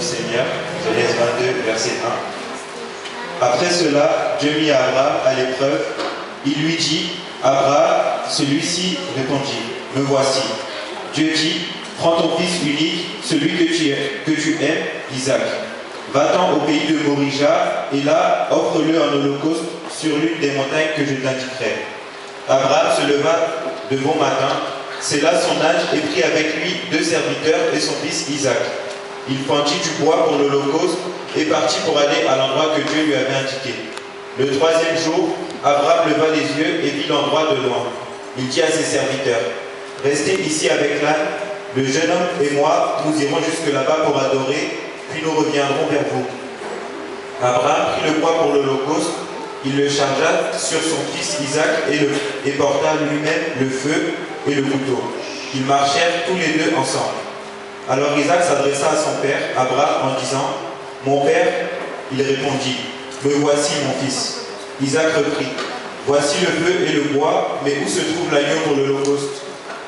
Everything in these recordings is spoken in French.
Seigneur, Genèse 22, verset 1. Après cela, Dieu mit Abraham à l'épreuve. Il lui dit, Abraham, celui-ci répondit, me voici. Dieu dit, prends ton fils unique, celui que tu aimes, Isaac. Va-t'en au pays de Morija, et là, offre-le en holocauste sur l'une des montagnes que je t'indiquerai. Abraham se leva de bon matin, scella son âge et prit avec lui 2 serviteurs et son fils Isaac. Il fendit du bois pour l'holocauste et partit pour aller à l'endroit que Dieu lui avait indiqué. Le 3e jour, Abraham leva les yeux et vit l'endroit de loin. Il dit à ses serviteurs, « Restez ici avec l'âne, le jeune homme et moi, nous irons jusque là-bas pour adorer, puis nous reviendrons vers vous. » Abraham prit le bois pour l'holocauste, il le chargea sur son fils Isaac et porta lui-même le feu et le couteau. Ils marchèrent tous les deux ensemble. Alors Isaac s'adressa à son père, Abraham, en disant, « Mon père ?» Il répondit, « Me voici, mon fils. » Isaac reprit, « Voici le feu et le bois, mais où se trouve l'agneau pour l'holocauste ?»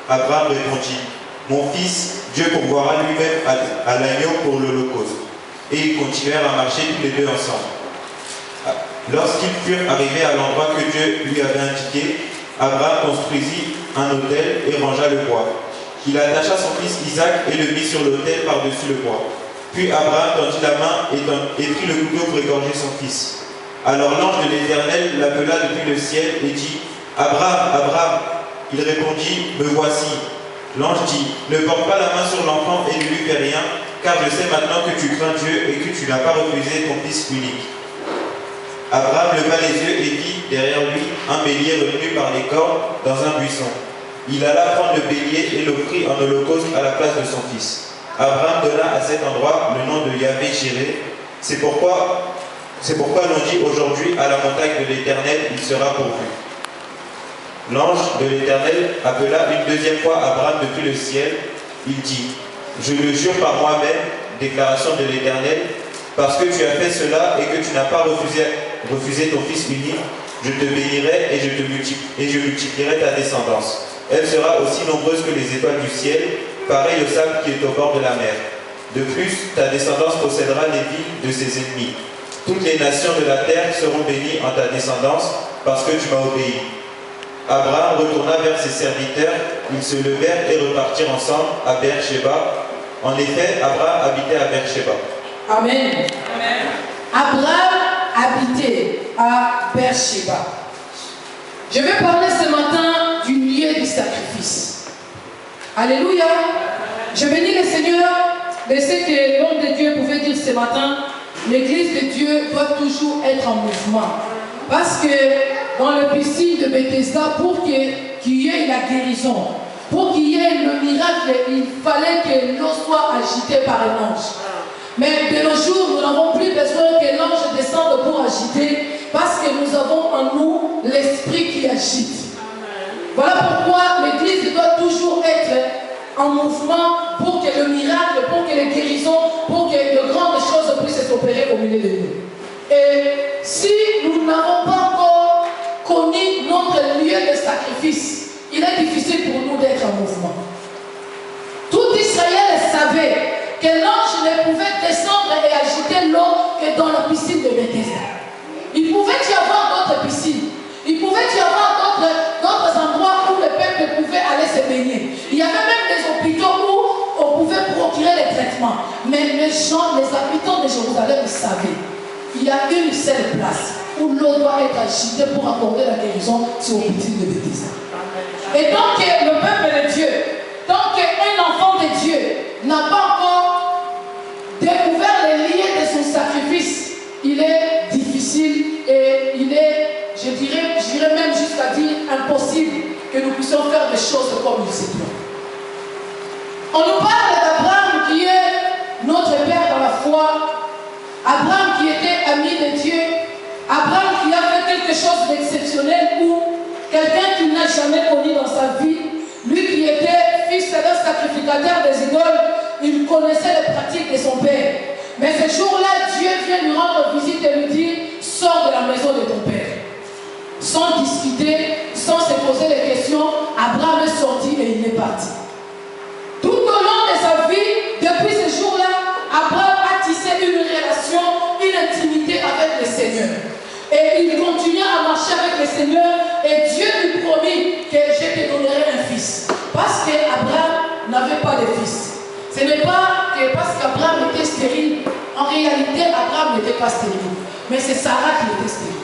Abraham répondit, « Mon fils, Dieu pourvoira lui-même à l'agneau pour l'holocauste. » Et ils continuèrent à marcher tous les deux ensemble. Lorsqu'ils furent arrivés à l'endroit que Dieu lui avait indiqué, Abraham construisit un autel et rangea le bois. Il attacha son fils Isaac et le mit sur l'autel par-dessus le bois. Puis Abraham tendit la main et prit le couteau pour égorger son fils. Alors l'ange de l'Éternel l'appela depuis le ciel et dit, « Abraham, Abraham !» Il répondit, « Me voici. » L'ange dit, « Ne porte pas la main sur l'enfant et ne lui fais rien, car je sais maintenant que tu crains Dieu et que tu n'as pas refusé ton fils unique. » Abraham leva les yeux et vit derrière lui un bélier retenu par les cornes dans un buisson. Il alla prendre le bélier et l'offrit en holocauste à la place de son fils. Abraham donna à cet endroit le nom de Yahvé Jireh. C'est pourquoi l'on dit aujourd'hui à la montagne de l'Éternel, il sera pourvu. L'ange de l'Éternel appela une 2e fois Abraham depuis le ciel. Il dit, « Je le jure par moi-même, déclaration de l'Éternel, parce que tu as fait cela et que tu n'as pas refusé ton fils unique, je te bénirai et je multiplierai ta descendance. Elle sera aussi nombreuse que les étoiles du ciel, pareille au sable qui est au bord de la mer. De plus, ta descendance possédera les villes de ses ennemis. Toutes les nations de la terre seront bénies en ta descendance, parce que tu m'as obéi. » Abraham retourna vers ses serviteurs, ils se levèrent et repartirent ensemble à Beersheba. En effet, Abraham habitait à Beersheba. Amen. Amen. Abraham habitait à Beersheba. Je vais parler ce matin du lieu du sacrifice. Alléluia. Je bénis le Seigneur de ce que l'homme de Dieu pouvait dire ce matin. L'église de Dieu doit toujours être en mouvement. Parce que dans le piscine de Bethesda, pour qu'il y ait la guérison, pour qu'il y ait le miracle, il fallait que l'eau soit agitée par un ange. Mais de nos jours, nous n'avons plus besoin que l'ange descende pour agiter, parce que nous avons en nous l'esprit qui agite. Voilà pourquoi l'église doit toujours être en mouvement pour que le miracle, pour que les guérisons, pour que de grandes choses puissent s'opérer au milieu de nous. Et si nous n'avons pas encore connu notre lieu de sacrifice, il est difficile pour nous d'être en mouvement. Tout Israël savait que l'ange ne pouvait descendre et agiter l'eau que dans la piscine de Bethesda. Il pouvait y avoir d'autres piscines. Il pouvait y avoir d'autres endroits où le peuple pouvait aller se baigner. Il y avait même des hôpitaux où on pouvait procurer les traitements. Mais les gens, les habitants de Jérusalem savaient. Il y a une seule place où l'eau doit être agitée pour accorder la guérison, c'est au piscine de Bethesda. Et tant que le peuple de Dieu, tant qu'un enfant de Dieu n'a pas encore découvert les liens de son sacrifice, il est difficile et il est, je dirais même jusqu'à dire impossible que nous puissions faire des choses comme il se doit. On nous parle d'Abraham qui est notre père dans la foi, Abraham qui était ami de Dieu, Abraham qui a fait quelque chose d'exceptionnel où quelqu'un qui n'a jamais connu dans sa vie, lui qui était fils d'un sacrificateur des idoles, il connaissait les pratiques de son père. Mais ce jour-là, Dieu vient lui rendre visite et lui dit, sors de la maison de ton père. Sans discuter, sans se poser les questions, Abraham est sorti et il est parti. Tout au long de sa vie, depuis ce jour-là, Abraham a tissé pas stérile. Mais c'est Sarah qui était stérile.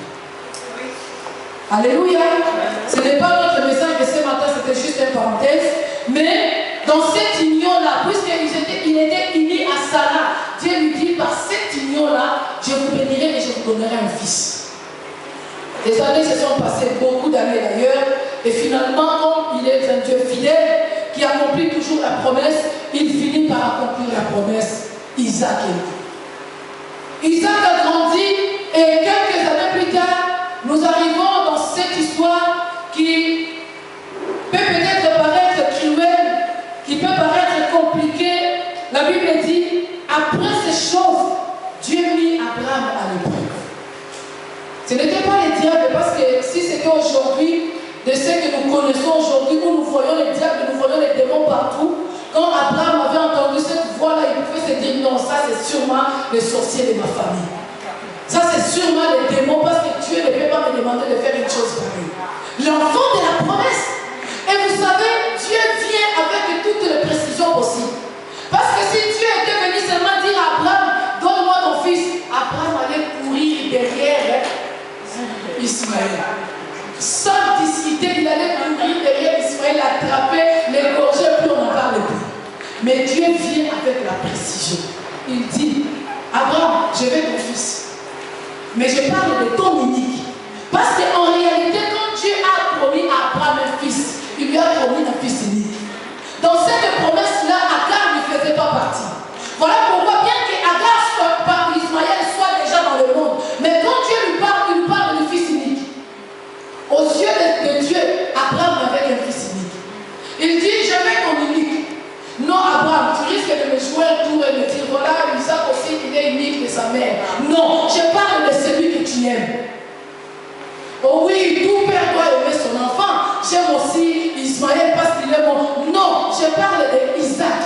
Alléluia. Ce n'est pas notre message de ce matin, c'était juste une parenthèse. Mais dans cette union-là, puisqu'il était unis à Sarah, Dieu lui dit, par cette union-là, je vous bénirai et je vous donnerai un fils. Les années se sont passées, beaucoup d'années d'ailleurs, et finalement, comme il est un Dieu fidèle, qui accomplit toujours la promesse, il finit par accomplir la promesse. Isaac est né. Isaac a grandi, et quelques années plus tard, nous arrivons dans cette histoire qui peut peut-être paraître cruelle, qui peut paraître compliquée. La Bible dit, après ces choses, Dieu mit Abraham à l'épreuve. Ce n'était pas les diables, parce que si c'était aujourd'hui, de ce que nous connaissons aujourd'hui, où nous voyons les diables, nous voyons les démons partout, quand Abraham avait entendu cette voix-là, il pouvait se dire, non, ça c'est sûrement les sorciers de ma famille. Ça c'est sûrement les démons, parce que Dieu ne peut pas me demander de faire une chose pareille. L'enfant de la promesse. Et vous savez, Dieu vient avec toutes les précisions possibles. Parce que si Dieu était venu seulement dire à Abraham, donne-moi ton fils, Abraham allait courir derrière Ismaël. Sans discuter, il allait courir derrière Ismaël, l'attraper, l'égorger, puis on n'en parle plus. Mais Dieu vient avec la précision. Il dit, Abraham, je vais ton fils. Mais je parle de ton unique. Parce qu'en réalité, quand Dieu a promis à Abraham un fils, il lui a promis un fils unique. Dans cette promesse-là, Agar ne faisait pas partie. Voilà pourquoi, bien qu'Agar par Ismaël soit déjà dans le monde, mais quand Dieu lui parle, il lui parle du fils unique. Aux yeux de Dieu, Abraham avait un fils unique. Il dit, je vais ton unique. Non, Abraham, tu risques de me jouer un tour et me dire, voilà, Isaac aussi, il est unique de sa mère. Non, je parle de celui que tu aimes. Oh oui, tout père doit aimer son enfant. J'aime aussi Ismaël parce qu'il est mon. Non, je parle d'Isaac.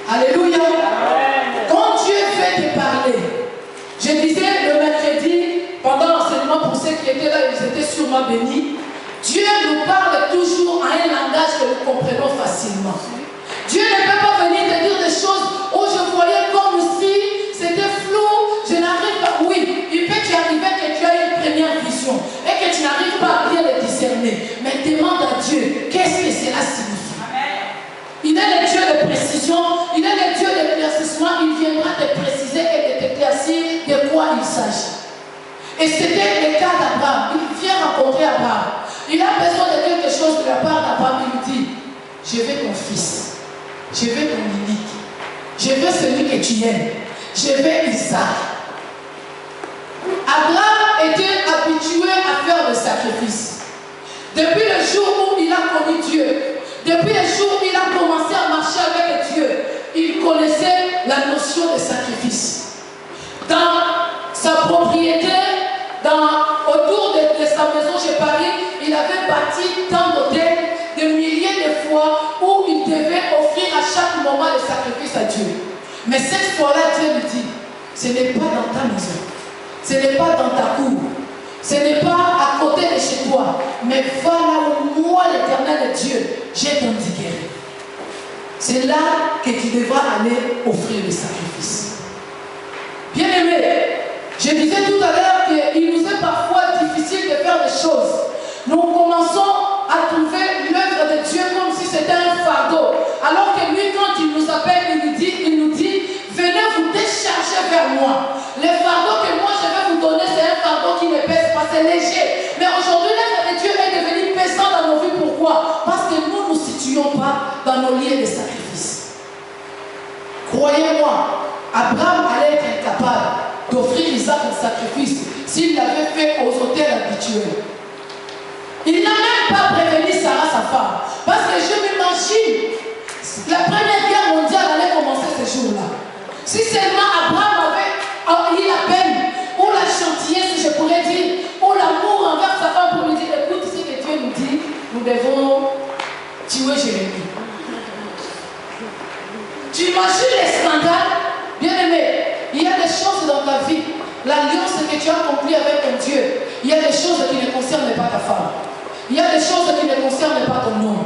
Alléluia. Quand Dieu fait te parler, je disais le mercredi, pendant l'enseignement, pour ceux qui étaient là, ils étaient sûrement bénis. Dieu nous parle toujours à un langage que nous comprenons facilement. Dieu ne peut pas venir te dire des choses où je voyais comme si c'était flou, je n'arrive pas. Oui, il peut t'y arriver que tu as une première vision et que tu n'arrives pas à bien le discerner. Mais demande à Dieu, qu'est-ce que cela signifie? Il est le Dieu de précision, il est le Dieu d'éclaircissement, il viendra te préciser et de t'éclaircir de quoi il s'agit. Et c'était le cas d'Abraham. Il vient rencontrer Abraham. Il a besoin de quelque chose de la part d'Abraham. Il lui dit, je veux ton fils. Je veux ton unique. Je veux celui que tu aimes. Je veux Isaac. Abraham était habitué à faire le sacrifice. Depuis le jour où il a connu Dieu, depuis le jour où il a commencé à marcher avec Dieu, il connaissait la notion de sacrifice. Dans sa propriété, autour de sa maison chez Paris, il avait bâti tant d'hôtels, de milliers de fois où il devait offrir à chaque moment le sacrifice à Dieu. Mais cette fois-là, Dieu lui dit, ce n'est pas dans ta maison, ce n'est pas dans ta cour, ce n'est pas à côté de chez toi, mais va là où moi, l'Éternel Dieu, j'ai t'indiqué. C'est là que tu devras aller offrir le sacrifice. Bien-aimé, je disais tout à l'heure qu'il nous est parfois difficile de faire des choses. Nous commençons à trouver l'œuvre de Dieu comme si c'était un fardeau. Alors que lui, quand il nous appelle, il nous dit, venez vous décharger vers moi. Le fardeau que moi je vais vous donner, c'est un fardeau qui ne pèse pas, c'est léger. Mais aujourd'hui, l'œuvre de Dieu est devenue pesante dans nos vies. Pourquoi? Parce que nous ne nous situons pas dans nos lieux de sacrifice. Croyez-moi, Abraham allait être incapable d'offrir Isaac un sacrifice s'il l'avait fait aux hôtels habituels. Il n'a même pas prévenu Sarah, sa femme. Parce que je m'imagine, la première guerre mondiale allait commencer ce jour-là. Si seulement Abraham avait eu la peine, ou la gentillesse, je pourrais dire, ou l'amour envers sa femme pour lui dire, écoute, ce que Dieu nous dit, nous devons tuer Jérémie. Tu imagines les scandales? Bien-aimé, il y a des choses dans ta vie, l'alliance que tu as accomplie avec ton Dieu, il y a des choses qui ne concernent pas ta femme. Il y a des choses qui ne concernent pas ton homme.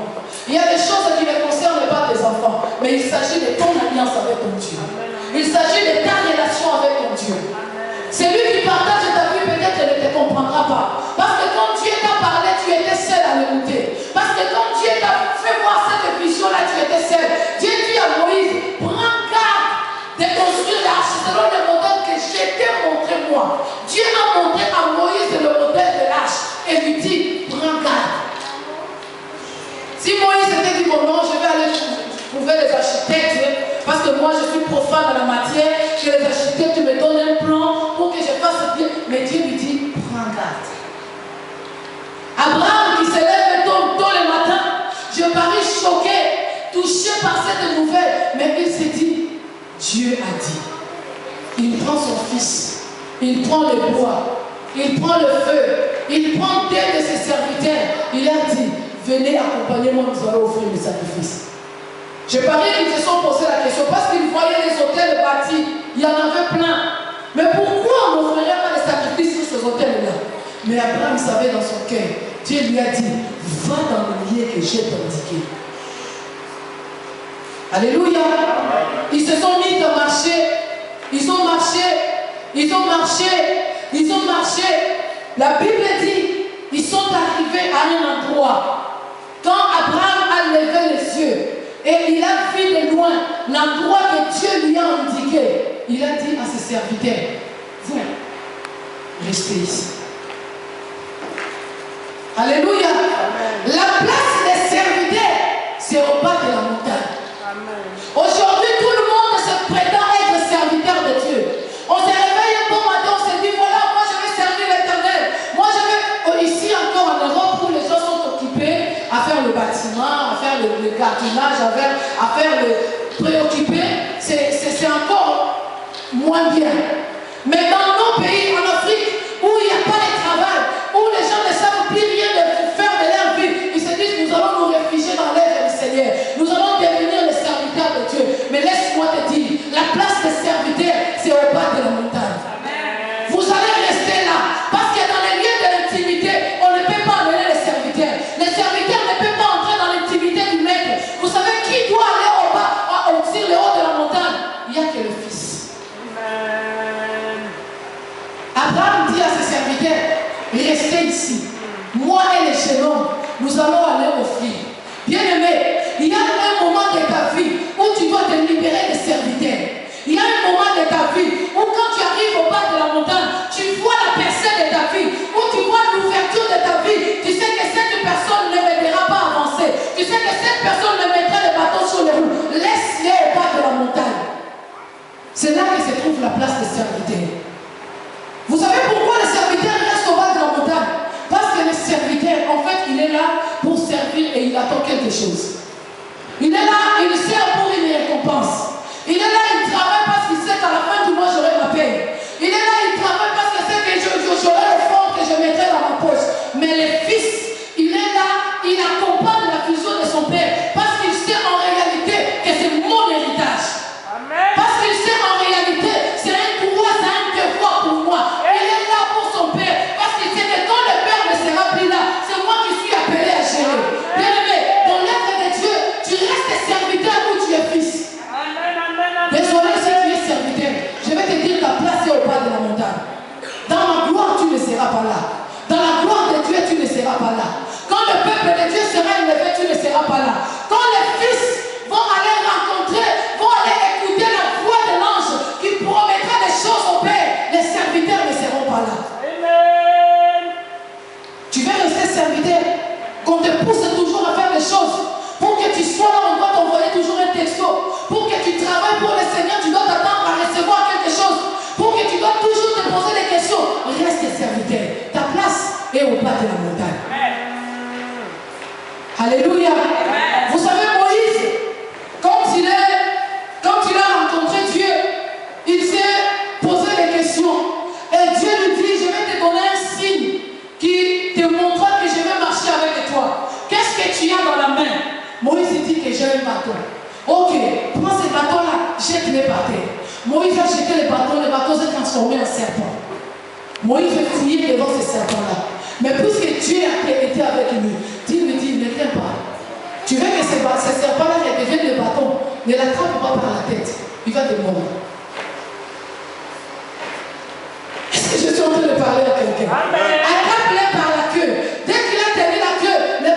Il y a des choses qui ne concernent pas tes enfants. Mais il s'agit de ton alliance avec ton Dieu. Il s'agit de ta te comprendra pas. Parce que quand Dieu t'a parlé, tu étais seul à l'écouter. Parce que quand Dieu t'a fait voir cette vision-là, tu étais seul. Dieu dit à Moïse, prends garde de construire l'arche selon le modèle que je t'ai montré moi. Dieu a montré à Moïse le modèle de l'arche et lui dit, prends garde. Si Moïse était dit, bon non, je vais aller trouver les architectes, parce que moi je suis profane dans la matière, que les architectes me donnent un plan pour que je fasse bien. Mais Dieu lui dit, prends garde. Abraham qui se lève tôt le matin, je parais choqué, touché par cette nouvelle, mais il s'est dit, Dieu a dit. Il prend son fils, il prend le bois, il prend le feu, il prend deux de ses serviteurs, il a dit, venez accompagner-moi, nous allons offrir le sacrifice. Je parie qu'ils se sont posé la question parce qu'ils voyaient les hôtels bâtis, il y en avait plein. Mais pourquoi on n'offrirait pas les sacrifices sur ces hôtels-là? Mais Abraham savait dans son cœur, Dieu lui a dit, va dans le lieu que j'ai indiqué. Alléluia. Ils se sont mis à marcher, ils ont marché, ils ont marché, ils ont marché. La Bible dit, ils sont arrivés à un endroit. Quand Abraham a levé les yeux et il a vu de loin l'endroit que Dieu lui a indiqué, il a dit à ses serviteurs, vous, restez ici. Alléluia. Amen. La place des serviteurs, c'est au bas de la montagne. Aujourd'hui, tout le monde se prétend être serviteur de Dieu. On se réveille un bon matin, on se dit, voilà, moi je vais servir l'Éternel. Moi je vais, ici encore en Europe, où les gens sont occupés à faire le bâtiment, à faire le gardiennage, à faire le préoccupé, c'est encore moins bien. Mais dans nos pays, en Afrique, où il n'y a pas de travail, où les gens ne savent plus rien de faire de leur vie, ils se disent, nous allons nous réfugier dans l'œuvre du Seigneur. Nous allons devenir les serviteurs de Dieu. Mais laisse-moi te dire, la place des serviteurs, c'est au bas de la montagne. Amen. Vous allez rester là, parce que dans les lieux de l'intimité, on ne peut pas amener les serviteurs. Les serviteurs ne peuvent pas entrer dans l'intimité du maître. Vous savez qui doit aller au bas, sur le haut de la montagne? Il n'y a que le Fils. Amen. Abraham dit à ses serviteurs, restez ici. Moi et les jeunes hommes, nous allons aller offrir. Bien-aimé, il y a un moment de ta vie où tu dois te libérer des serviteurs. Il y a un moment de ta vie où quand tu arrives au bas de la montagne, tu vois la percée de ta vie, où tu vois l'ouverture de ta vie. Tu sais que cette personne ne m'aidera pas à avancer. Tu sais que cette personne me mettra le bâton sur les roues. Laisse-les au bas de la montagne. C'est là que se trouve la place des serviteurs. Vous savez pourquoi les serviteurs restent au bas de la montagne? Parce que le serviteur, en fait, il est là pour servir et il attend quelque chose. Il est là, il sert pour une récompense. Il est là, il travaille parce qu'il sait qu'à la fin du mois, j'aurai ma paye. Il est là, il travaille parce qu'il sait que j'aurai le fond que je mettrai dans ma poche. Mais le fils, il est là, il accompagne la vision de son père parce qu'il sait en réalité que c'est mon héritage. Amen. Parce qu'il sait en réalité, c'est un droit, c'est un devoir pour moi. Il est là pour son père parce qu'il sait que quand le père ne sera plus là, c'est moi qui suis appelé à gérer. Bien-aimé, dans l'œuvre de Dieu, tu restes serviteur ou tu es fils. Désolé si tu es serviteur, je vais te dire ta place est au bas de la montagne. Dans ma gloire, tu ne seras pas là. Dans la gloire de Dieu, tu ne seras pas là. Quand le peuple de Dieu sera élevé, tu ne seras pas là. Quand les fils vont aller rencontrer, vont aller écouter la voix de l'ange qui promettra des choses au Père, les serviteurs ne seront pas là. Amen. Tu veux rester serviteur, qu'on te pousse toujours à faire des choses. Pour que tu sois là, on doit t'envoyer toujours un texto. Pour que tu travailles pour le Seigneur, tu dois t'attendre à recevoir quelque chose. Pour que tu dois toujours te poser des questions. Reste serviteur. Ta place est au bas de la montagne. Amen. Alléluia. Amen. Vous savez, Moïse, quand il a rencontré Dieu, il s'est posé des questions. Et Dieu lui dit, je vais te donner un signe qui te montrera que je vais marcher avec toi. Qu'est-ce que tu as dans la main? Moïse dit que j'ai un bâton. Ok, prends ce bâton-là, jette-les par terre. Moïse a jeté le bâton s'est transformé en serpent. Moïse veut fouiller devant ce serpent-là. Mais puisque Dieu a été avec lui, Dieu lui dit, ne crains pas. Tu veux que ce serpent-là devienne le bâton, ne l'attrape pas par la tête. Il va te mordre. Est-ce que je suis suis en train de parler à quelqu'un. Attrape-les par la queue. Dès qu'il a tenu la queue, les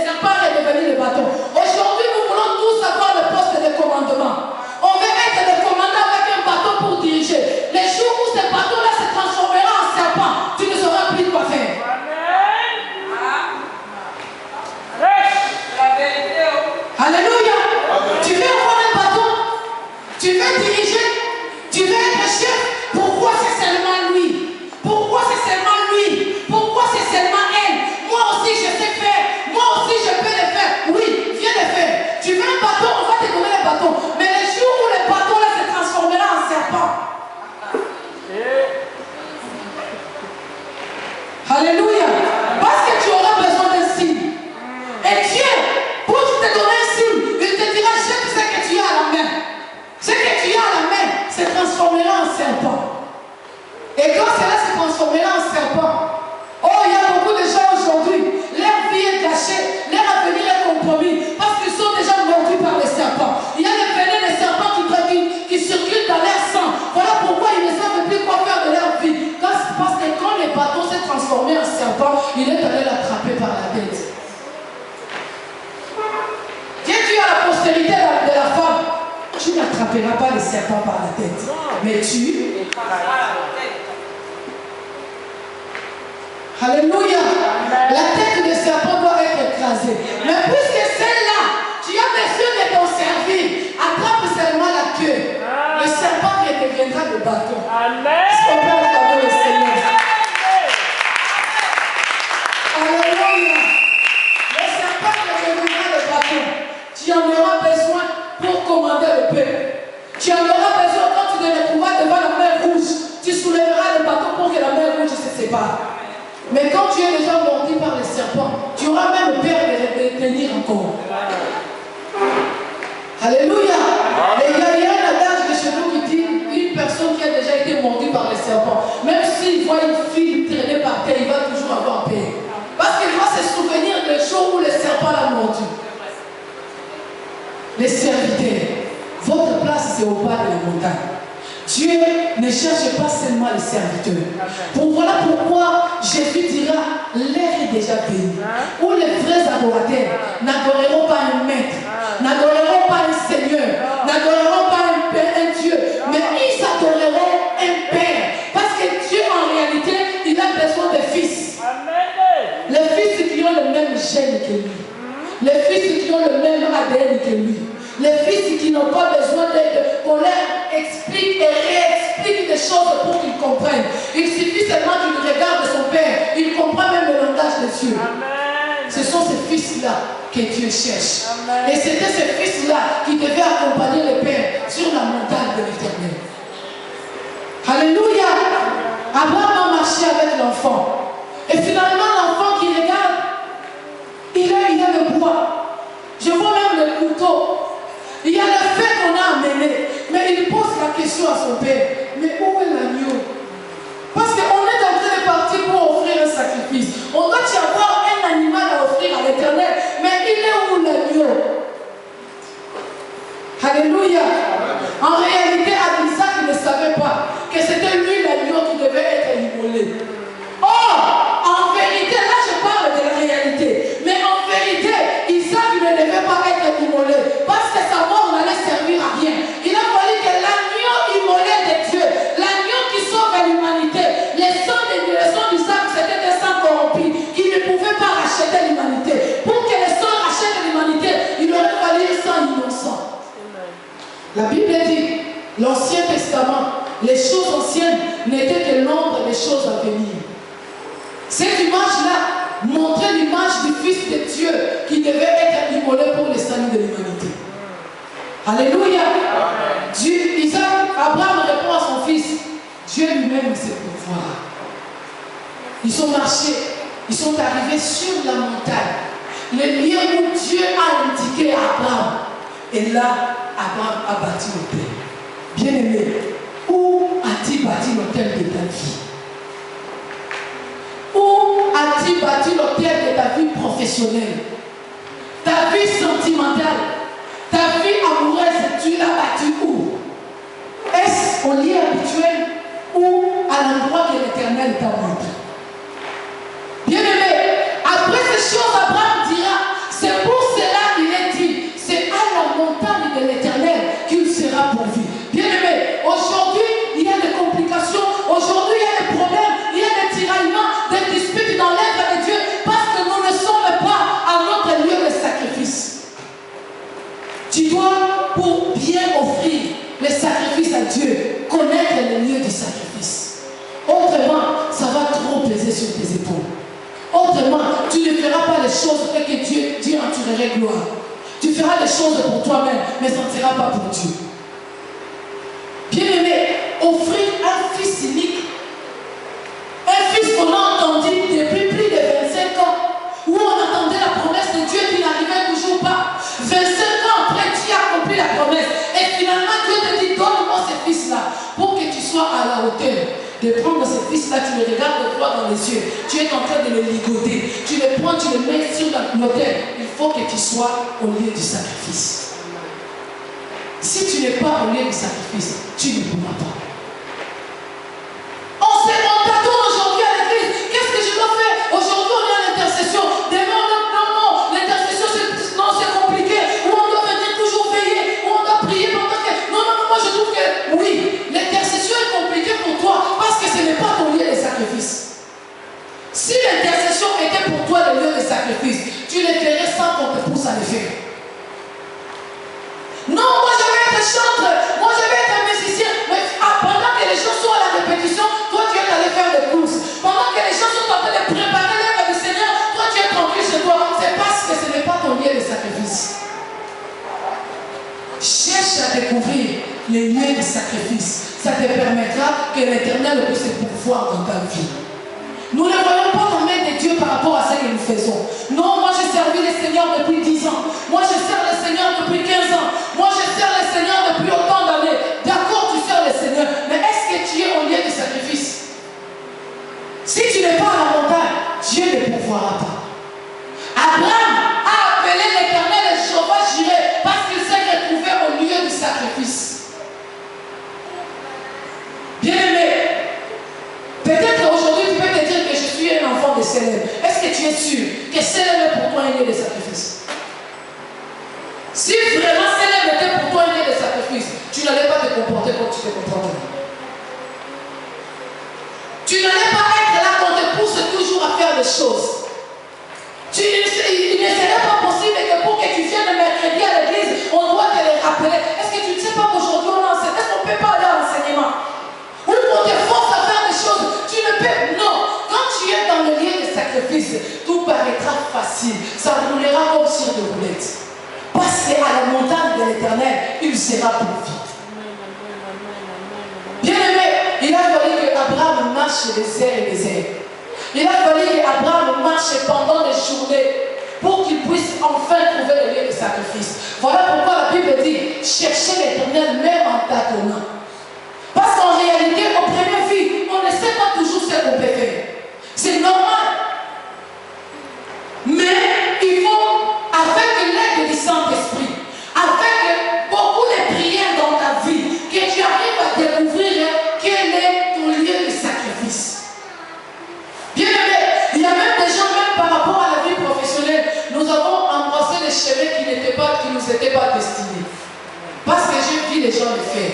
serpents est devenu le bâton. Aujourd'hui, nous voulons tous avoir le poste de commandement. On veut être des commandants avec un bâton pour diriger. Les jours où ce bâton-là se transformera en serpent, tu ne sauras plus quoi faire. Alléluia. Tu veux avoir un bâton? Tu veux diriger? Tu veux être chef? Pourquoi c'est seulement lui? Pourquoi c'est seulement lui? Pourquoi c'est seulement elle? Moi aussi je sais faire. Moi aussi je peux le faire. Oui, viens le faire. Tu veux un bâton? On va te donner le bâton. Mais le jour où le bâton là se transformera en serpent. Alléluia. Parce que tu auras besoin d'un signe. Et Dieu, pour te donner un signe, il te dira, jette ce que tu as à la main. Ce que tu as à la main se transformera en serpent. Et quand cela se transformera en serpent, oh, il y a beaucoup de gens aujourd'hui, leur vie est gâchée, leur avenir est compromis, parce qu'ils sont déjà mordus par les serpents. Il y a le venin des serpents qui circulent dans leur sang. Voilà pourquoi ils ne savent plus quoi faire de leur vie. Parce que quand le bâton s'est transformé en serpent, il est allé l'attraper par la tête. Dieu dit à la postérité de la femme, tu n'attraperas pas les serpents par la tête, mais tu... Alléluia. La tête de serpent doit être écrasée. Mais puisque celle-là, tu as besoin de t'en servir, attrape seulement la queue. Le serpent deviendra le bâton. Amen. Est-ce qu'on peut acclamer le Seigneur? Alléluia. Le serpent deviendra le bâton. Tu en auras besoin pour commander le peuple. Tu en auras besoin quand tu te retrouveras devant la mer rouge. Tu soulèveras le bâton pour que la mer rouge se sépare. Mais quand tu es déjà mordu par les serpents, tu auras même peur de tenir encore. Alléluia. Et il y a un adage de chez nous qui dit une personne qui a déjà été mordue par les serpents, même s'il voit une fille traîner par terre, il va toujours avoir peur. Parce qu'il va se souvenir des jours où le serpent l'a mordu. Les serviteurs, votre place c'est au bas de la montagne. Dieu ne cherche pas seulement les serviteurs. Voilà pourquoi Jésus dira, l'air est déjà béni. Où les vrais adorateurs n'adoreront pas un maître, n'adoreront pas un seigneur, n'adoreront pas un Dieu, mais ils adoreront un Père. Parce que Dieu en réalité, il a besoin de fils. Les fils qui ont le même gène que lui. Les fils qui ont le même ADN que lui. Les fils qui n'ont pas besoin qu'on leur explique et réexplique des choses pour qu'ils comprennent. Il suffit seulement qu'il regarde son père. Il comprend même le langage de Dieu. Amen. Ce sont ces fils-là que Dieu cherche. Amen. Et c'était ces fils-là qui devaient accompagner le père sur la montagne de l'Éternel. Alléluia. Abraham a marché avec l'enfant. Et finalement, l'enfant qui regarde, il a le bois. Je vois même le couteau. Il y a le fait qu'on a amené. Mais il pose la question à son père. Mais où est l'agneau? Parce qu'on est en train de partir pour offrir un sacrifice. On doit y avoir un animal à offrir à l'Éternel. Mais il est où l'agneau? Alléluia. En réalité, Isaac ne savait pas que c'était lui l'agneau qui devait être immolé. Or, en vérité, là je parle de la réalité. Mais en vérité, Isaac ne devait pas être immolé. Parce que sa mort n'allait servir à rien. Il a fallu que l'agneau immolé de Dieu, l'agneau qui sauve l'humanité, le sang d'Isaac, c'était des sangs corrompus qui ne pouvaient pas racheter l'humanité. Pour que le sang rachète l'humanité, il aurait fallu un sang innocent. La Bible dit, l'Ancien Testament, les choses anciennes n'étaient que l'ombre des choses à venir. Cette image-là montrait l'image du Fils de Dieu qui devait être immolé pour le salut de l'humanité. Alléluia. Abraham répond à son fils, Dieu lui-même sait pouvoir. Ils ont marché, ils sont arrivés sur la montagne, le lieu où Dieu a indiqué à Abraham. Et là, Abraham a bâti l'autel. Bien-aimé, où a-t-il bâti l'autel de ta vie? Où as-tu bâti l'autel de ta vie professionnelle? Ta vie sentimentale, ta vie amoureuse, tu l'as bâtie où? Est-ce au lieu habituel ou à à l'endroit que l'Éternel t'a montré. Bien-aimé, après ces choses, Abraham dira, c'est pour cela qu'il est dit, c'est à la montagne de l'Éternel qu'il sera pourvu. Bien-aimé, aujourd'hui, il y a des complications, aujourd'hui, il y a des problèmes, il y a des tiraillements, des disputes dans l'œuvre de Dieu, parce que nous ne sommes pas à notre lieu de sacrifice. Tu dois, pour bien offrir les sacrifices à Dieu, connaître le lieu du sacrifice. Autrement, ça va trop peser sur tes épaules. Autrement, tu ne feras pas les choses et que Dieu en tirerait gloire. Tu feras les choses pour toi-même, mais ça ne sera pas pour Dieu. Bien-aimé, offrir un fils unique, un fils qu'on a entendu depuis plus de 25 ans, où on attendait la promesse de Dieu qui n'arrivait toujours pas. 25 ans après, Dieu a accompli la promesse. Et finalement, Dieu te dit, donne-moi ce fils-là, pour que tu sois à la hauteur de prendre ce fils-là, tu le regardes droit dans les yeux, tu es en train de le ligoter, tu le prends, tu le mets sur l'autel. Il faut que tu sois au lieu du sacrifice. Si tu n'es pas au lieu du sacrifice, tu ne pourras pas. On t'attend aujourd'hui à l'église. Qu'est-ce que je dois faire? Aujourd'hui, on est à l'intercession. Demain, non, l'intercession, c'est compliqué. Ou on doit venir toujours veiller, ou on doit prier pendant que... Non, moi je trouve que oui, l'intercession est compliquée pour toi parce que ce n'est pas ton lieu de sacrifice. Si l'intercession était pour toi le lieu de sacrifice, tu le ferais sans qu'on te pousse à le faire. Non, moi je vais être chanteur, moi je vais être musicien, mais pendant que les gens sont à la répétition, toi tu es allé faire des courses. Pendant que les gens sont en train de préparer l'œuvre du Seigneur, toi tu es tranquille chez toi. C'est parce que ce n'est pas ton lieu de sacrifice. Cherche à découvrir les lieux de sacrifice. Ça te permettra que l'Éternel puisse te pourvoir dans ta vie. Nous ne voyons pas la main de Dieu par rapport à ce que nous faisons. Non, moi j'ai servi le Seigneur depuis 10 ans. Moi je sers le Seigneur depuis 15 ans. Moi je sers le Seigneur depuis autant d'années. D'accord, tu sers le Seigneur. Mais est-ce que tu es au lieu du sacrifice? Si tu n'es pas à la montagne, Dieu ne pourvoira pas. Abraham a appelé l'Éternel et Jéhovah Jireh parce qu'il s'est retrouvé au lieu du sacrifice. Bien-aimé, peut-être aujourd'hui tu peux te dire que je suis un enfant de Célèbre. Est-ce que tu es sûr que Célèbre est pour toi un lieu de sacrifice? Si vraiment Célèbre était pour toi un lieu de sacrifice, tu n'allais pas te comporter comme tu te comportes. Tu n'allais pas être là qu'on te pousse toujours à faire des choses. Il ne serait pas possible que pour que tu viennes le mercredi à l'église, on doit te le rappeler. Est-ce que tu ne sais pas qu'aujourd'hui on enseigne? Est-ce qu'on ne peut pas aller à l'enseignement? Ou on te force à faire des choses? Tu ne peux. Non. Quand tu es dans le lieu de sacrifice, tout paraîtra facile. Ça roulera comme sur des roulettes. Parce qu'à la montagne de l'Éternel, il sera pourvu. Bien aimé, il a fallu que Abraham marche des airs et des airs. Il a fallu qu'Abraham marche pendant des journées pour qu'il puisse enfin trouver le lieu de sacrifice. Voilà pourquoi la Bible dit, cherchez l'Éternel même en tâtonnant. Parce qu'en réalité, au premier vue, on ne sait pas toujours ce qu'on peut faire. C'est normal. Mais il faut, avec l'aide du Saint-Esprit, avec beaucoup de prières dans ta vie, que tu arrives à découvrir quel est ton lieu de sacrifice. Bien aimé, il y a même des gens, même par rapport à la vie professionnelle, nous avons embrassé des chemins qui nous étaient pas destinés. Parce que j'ai vu les gens le faire.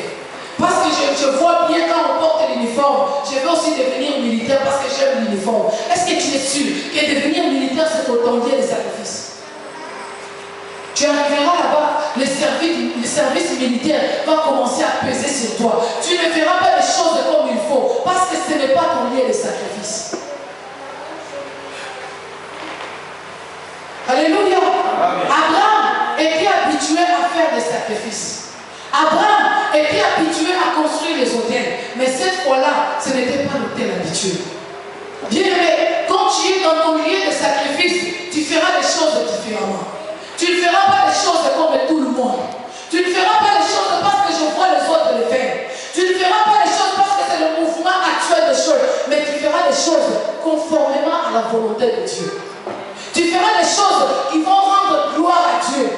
Parce que je vois bien quand on porte l'uniforme, je veux aussi devenir militaire parce que j'aime l'uniforme. Est-ce que tu es sûr que devenir militaire c'est autant lieu de sacrifice? Tu arriveras là-bas, le service militaire va commencer à peser sur toi. Tu ne feras pas les choses comme il faut parce que ce n'est pas ton lieu de sacrifice. Alléluia. Abraham était habitué à faire des sacrifices. Abraham était habitué à construire les autels. Mais cette fois-là, ce n'était pas l'autel habituel. Bien aimé, quand tu es dans ton lieu de sacrifice, tu feras des choses différemment. Tu ne feras pas les choses comme tout le monde. Tu ne feras pas les choses parce que je vois les autres le faire. Tu ne feras pas les choses parce que c'est le mouvement actuel des choses. Mais tu feras des choses conformément à la volonté de Dieu. Tu feras des choses qui vont rendre gloire à Dieu.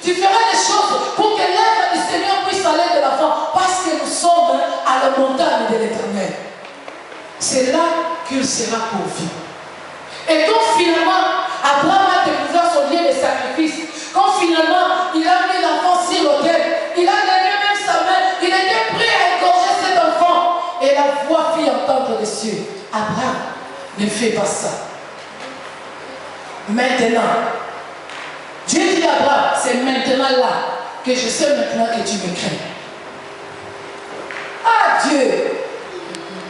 Tu feras des choses pour que l'œuvre du Seigneur puisse aller de l'avant parce que nous sommes à la montagne de l'Éternel. c'est là qu'il sera pourvu. Et quand finalement, Abraham a découvert son lieu de sacrifice, quand finalement, il a mis l'enfant sur l'autel, il a levé même sa main, il était prêt à égorger cet enfant. Et la voix fit entendre des cieux, Abraham, ne fais pas ça. Maintenant, Dieu dit à Abraham, c'est maintenant là que je sais maintenant que tu me crains. Ah Dieu,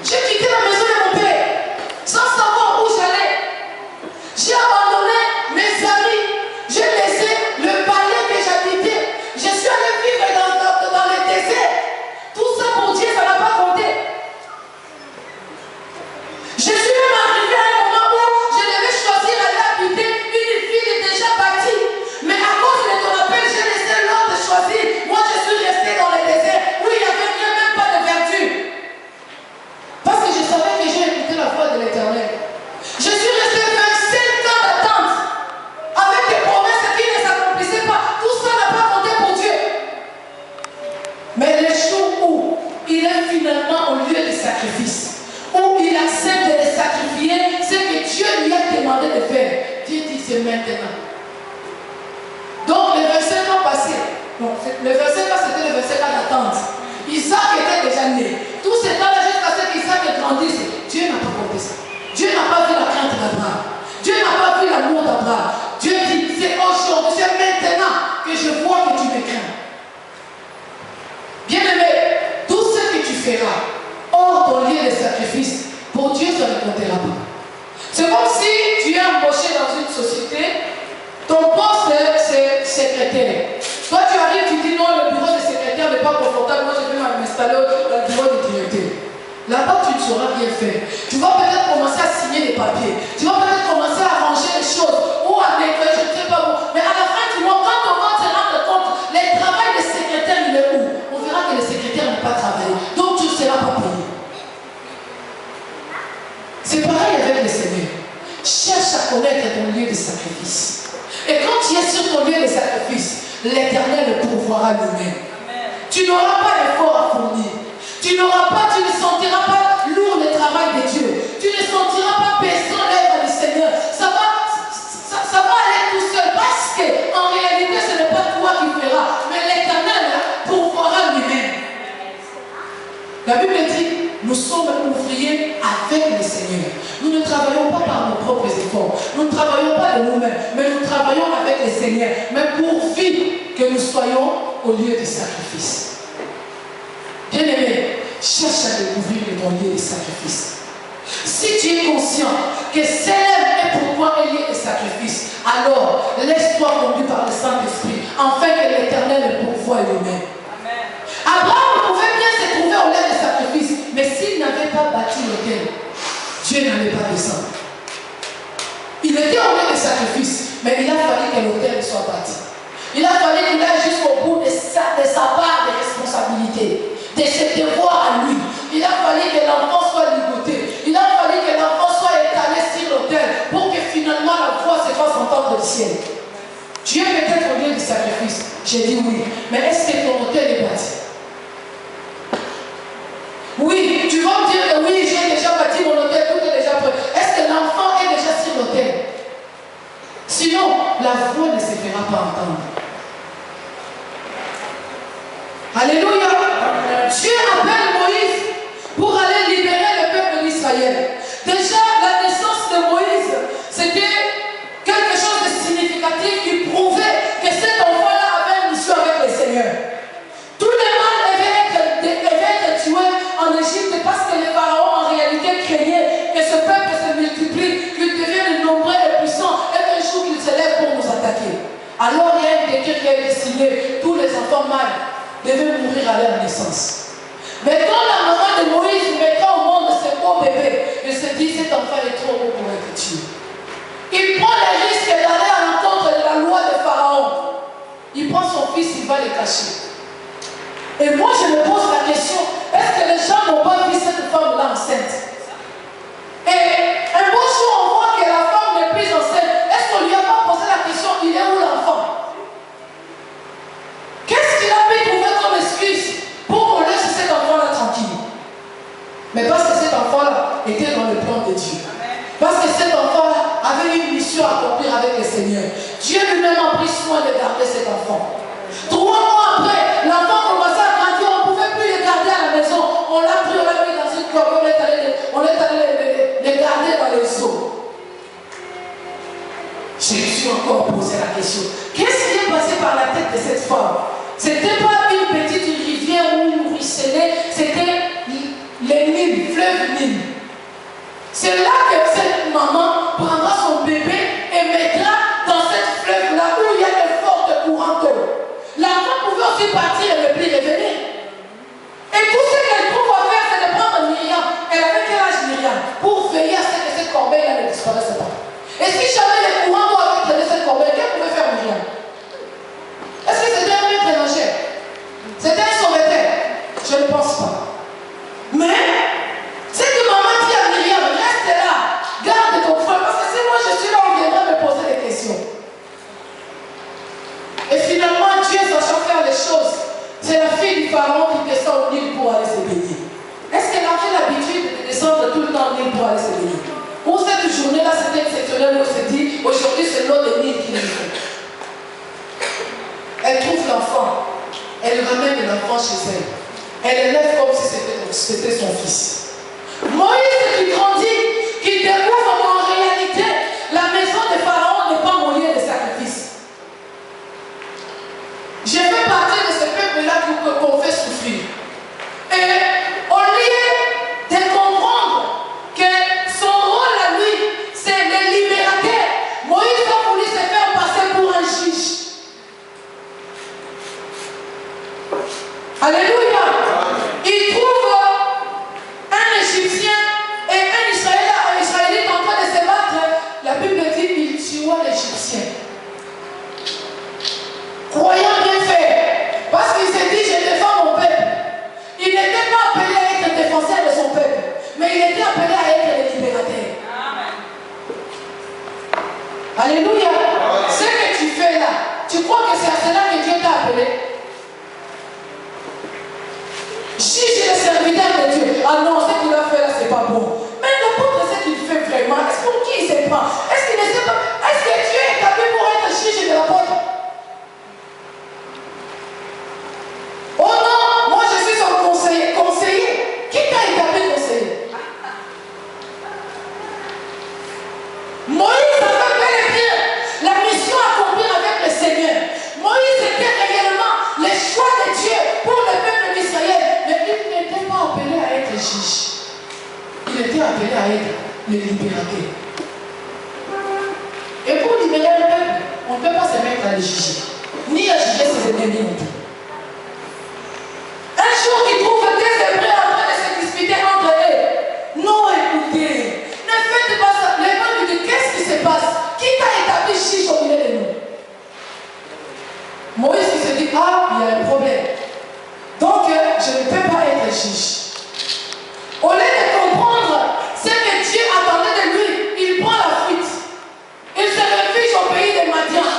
j'ai quitté la maison de mon père sans savoir où j'allais. J'ai abandonné mes amis. J'ai laissé le palais que j'habitais. Je suis allé vivre dans le désert. Tout ça pour Dieu, ça n'a pas compté. Je suis même arrivé à un moment où je devais choisir d'aller habiter une ville déjà bâtie. Mais à cause de ton appel, j'ai laissé l'ordre de choisir. Moi, je suis resté dans le désert où il n'y avait même pas de verdure. Parce que je savais que j'ai écouté la voix de l'Éternel. Je suis resté 25 ans d'attente avec des promesses qui ne s'accomplissaient pas. Tout ça n'a pas compté pour Dieu. Mais le jour où il est finalement au lieu de sacrifice, où il accepte de sacrifier ce que Dieu lui a demandé de faire, Dieu dit c'est maintenant. Donc le verset non passé, le verset là c'était le verset là d'attente. Isaac était déjà né. Tout ce temps-là jusqu'à ce qu'Isaac grandisse, Dieu n'a pas compté ça. Dieu n'a pas vu la crainte d'Abraham. Dieu n'a pas vu l'amour d'Abraham. Dieu dit, c'est aujourd'hui, c'est maintenant que je vois que tu me crains. Bien-aimé, tout ce que tu feras hors ton lieu de sacrifice, pour Dieu, ça ne comptera pas. C'est comme si tu es embauché dans une société, ton poste c'est secrétaire. Toi tu arrives, tu dis non, le bureau de secrétaire n'est pas confortable, moi je vais m'installer au bureau de directeur. Là-bas, tu ne sauras rien faire. Tu vas peut-être commencer à signer les papiers. Tu vas peut-être commencer à arranger les choses. Ou à nettoyer, je ne sais pas où. Mais à la fin du mois, quand on va se rendre compte, le travail des secrétaires, il est où? On verra que le secrétaire n'a pas travaillé. Donc, tu ne seras pas payé. C'est pareil avec le Seigneur. Cherche à connaître ton lieu de sacrifice. Et quand tu es sur ton lieu de sacrifice, l'Éternel le pourvoira lui-même. Tu n'auras pas d'effort à fournir. Tu n'auras pas, tu ne sentiras pas lourd le travail de Dieu. Tu ne sentiras pas pesant l'œuvre du Seigneur. Ça va aller tout seul parce qu'en réalité, ce n'est pas toi qui feras, mais l'Éternel pourvoira lui-même. La Bible dit, nous sommes ouvriers avec le Seigneur. Nous ne travaillons pas par nos propres efforts. Nous ne travaillons pas de nous-mêmes, mais nous travaillons avec le Seigneur. Mais pourvu que nous soyons au lieu du sacrifice. Bien-aimé, cherche à découvrir ton lieu de sacrifice. Si tu es conscient que célèbre est pour toi un lieu de sacrifice, alors laisse-toi conduire par le Saint-Esprit, afin que l'Éternel le pourvoie lui-même. Abraham pouvait bien se trouver au lieu de sacrifice, mais s'il n'avait pas bâti l'autel, Dieu n'allait pas descendre. Il était au lieu de sacrifice, mais il a fallu que l'autel soit bâti. Il a fallu qu'il aille jusqu'au bout de sa part de responsabilité, de ses devoirs à lui. Il a fallu que l'enfant soit ligoté. Il a fallu que l'enfant soit étalé sur l'autel pour que finalement la voix se fasse entendre du ciel. Tu es peut-être au lieu du sacrifice. J'ai dit oui. Mais est-ce que ton autel est bâti? Oui, tu vas me dire que oui, j'ai déjà bâti mon autel, tout est déjà prêt. Est-ce que l'enfant est déjà sur l'autel? Sinon, la voix ne se fera pas entendre. Alléluia. Dieu appelle Moïse pour aller libérer le peuple d'Israël. Déjà, la naissance de Moïse, c'était quelque chose de significatif qui prouvait que cet enfant-là avait une mission avec le Seigneur. Tous les mâles devaient être tués en Égypte parce que les pharaons en réalité craignaient que ce peuple se multiplie, qu'il devienne nombreux et puissant et qu'un jour qu'il se lève pour nous attaquer. Alors il y a un décret qui a été signé, tous les enfants mâles devaient mourir à leur naissance. Mais quand la maman de Moïse mettra au monde ce beau bébé, elle se dit cet enfant est trop beau pour être tué. Il prend le risque d'aller à l'encontre de la loi de Pharaon. Il prend son fils, il va le cacher. Et moi je me pose la question, est-ce que les gens n'ont pas vu cette femme-là enceinte? Et un beau jour on voit que la femme n'est plus enceinte. Est-ce qu'on lui a pas posé la question, il est où l'enfant? Qu'est-ce qu'il a pu trouver comme excuse pour qu'on laisse cet enfant-là tranquille? Mais parce que cet enfant-là était de Dieu. Parce que cet enfant avait une mission à accomplir avec le Seigneur. Dieu lui-même a pris soin de garder cet enfant. 3 mois après, l'enfant commençait à grandir, on ne pouvait plus le garder à la maison. On l'a pris, on l'a mis dans une corbeille, on est allé les garder dans les eaux. Je me suis encore posé la question. Qu'est-ce qui est passé par la tête de cette femme? C'était pas une petite rivière où il ruisselait, c'était les Nil, fleuve Nil. C'est là que cette maman prendra son bébé et mettra dans cette fleuve-là où il y a de fortes courants d'eau. L'enfant pouvait aussi partir et ne plus revenir. Et tout ce qu'elle trouve à faire, c'est de prendre Myriam. Elle avait quel âge Myriam? Pour veiller à ce que cette corbeille-là ne disparaisse pas. Et si jamais les courants d'eau avaient traîné cette corbeille, qu'elle pouvait faire Myriam? Est-ce que c'était un maître étrangère? C'était un sauveteur? Je ne pense pas. Mais, c'est que maman dit à Myriam, reste là, garde ton frère, parce que si moi je suis là, on viendra me poser des questions. Et finalement, Dieu, sachant faire les choses, c'est la fille du pharaon qui descend au Nil pour aller se baigner. Est-ce qu'elle a fait l'habitude de descendre tout le temps au Nil pour aller se baigner? Ou cette journée-là, c'était exceptionnel, où on se dit, aujourd'hui, c'est l'eau de Nil qui nous fait. Elle trouve l'enfant, elle ramène l'enfant chez elle. Elle élève comme si c'était son fils. Moïse qui grandit, qui découvre qu'en réalité, la maison de Pharaon n'est pas mon lieu de sacrifice. Je fais partie de ce peuple-là qu'on fait souffrir. Et au lieu de comprendre que son rôle à lui, c'est de libérateur, Moïse a voulu se faire passer pour un juge. Alléluia. Il trouve un Égyptien et un Israélite en train de se battre. La Bible dit qu'il tua l'Égyptien. Croyant bien faire. Parce qu'il s'est dit, je défends mon peuple. Il n'était pas appelé à être défenseur de son peuple, mais il était appelé à être le libérateur. Alléluia. Ce que tu fais là, tu crois que c'est à cela que Dieu t'a appelé? Juge le serviteur de Dieu. Ah non, ce qu'il a fait là, c'est pas bon. Mais n'importe ce qu'il fait vraiment, est-ce pour qui il se prend? Est-ce qu'il ne sait pas? Est-ce que Dieu est établi pour être juge de la porte? Oh non, moi je suis son conseiller. Conseiller? Qui t'a établi conseiller? Moïse avait bel et bien la mission à accomplir avec le Seigneur. Moïse était réellement le choix de Dieu pour le peuple d'Israël. Mais il n'était pas appelé à être juge. Il était appelé à être le libérateur. Et pour libérer un peuple, on ne peut pas se mettre à le juger. Ni à juger ses ennemis non plus. Un jour, il trouve des Hébreux en train de se disputer entre eux. Non, écoutez, ne faites pas ça. Les gens lui disent, qu'est-ce qui se passe? Qui t'a établi juge au milieu de nous? Moïse qui se dit, ah, il y a un problème. Donc, je ne peux pas être juge. Au lieu de comprendre ce que Dieu attendait de lui, il prend la fuite. Il se réfugie au pays de Madian.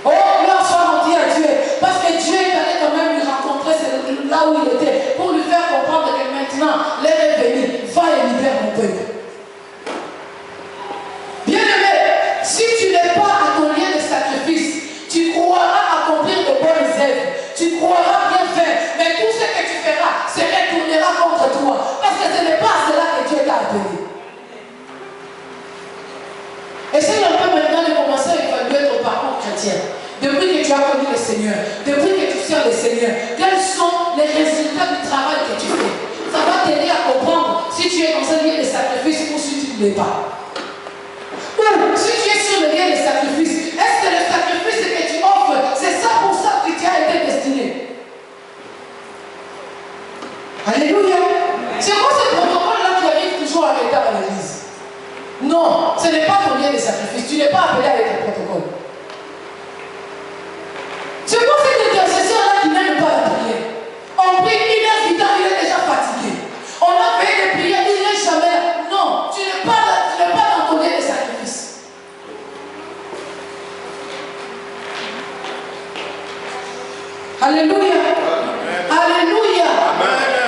Oh, leur soir on dit à Dieu, parce que Dieu est allé quand même lui rencontrer là où il était, pour lui faire comprendre que maintenant, l'heure est venue, va et libère mon peuple. Bien-aimé, si tu n'es pas à ton lieu de sacrifice, tu croiras accomplir de bonnes œuvres, tu croiras bien faire, mais tout ce que tu feras se retournera contre toi, parce que ce n'est pas à cela que Dieu t'a appelé. Essaye un peu maintenant de commencer à évaluer ton parcours chrétien. Depuis que tu as connu le Seigneur, depuis que tu sers le Seigneur, quels sont les résultats du travail que tu fais? Ça va t'aider à comprendre si tu es dans un lieu de sacrifice ou si tu ne l'es pas. Ou si tu es sur le lieu de sacrifice, est-ce que le sacrifice que tu offres, c'est ça pour ça que tu as été destiné? Alléluia. C'est quoi ce protocole-là qui arrive toujours à l'état à l'église? Non, ce n'est pas ton lieu de sacrifice. Tu n'es pas appelé avec le protocole. C'est quoi cette intercession-là qui n'aime pas la prière? On prie 1 heure du temps, il est déjà fatigué. On a fait des prières, il n'est jamais là. Non, tu n'es pas dans ton lieu de sacrifice. Alléluia. Alléluia.